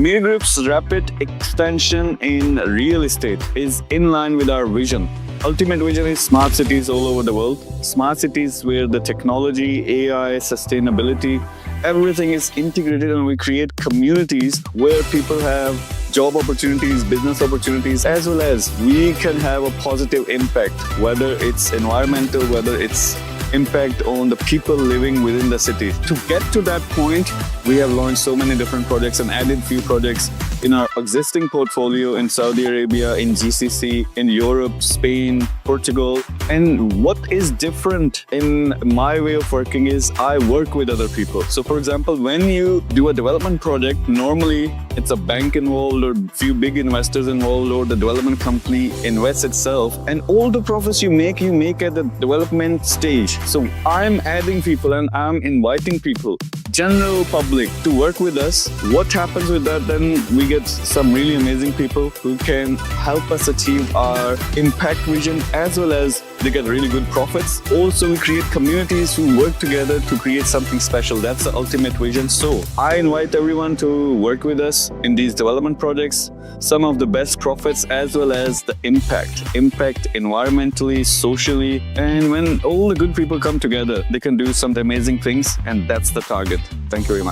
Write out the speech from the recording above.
Meer Group's rapid extension in real estate is in line with our vision. Ultimate vision is smart cities all over the world. Smart cities where the technology, AI, sustainability, everything is integrated, and we create communities where people have job opportunities, business opportunities, as well as we can have a positive impact, whether it's environmental, whether it's impact on the people living within the city. To get to that point, we have launched so many different projects and added few projects in our existing portfolio in Saudi Arabia, in GCC, in Europe, Spain, Portugal. And what is different in my way of working is I work with other people. So for example, when you do a development project, normally it's a bank involved or few big investors involved, or the development company invests itself, and all the profits you make at the development stage. So I'm adding people and I'm inviting people, general public, to work with us. What happens with that? Then we get some really amazing people who can help us achieve our impact vision, as well as they get really good profits. Also, we create communities who work together to create something special. That's the ultimate vision. So I invite everyone to work with us in these development projects. Some of the best profits, as well as the impact environmentally, socially. And when all the good people come together, they can do some amazing things, and that's the target. Thank you very much.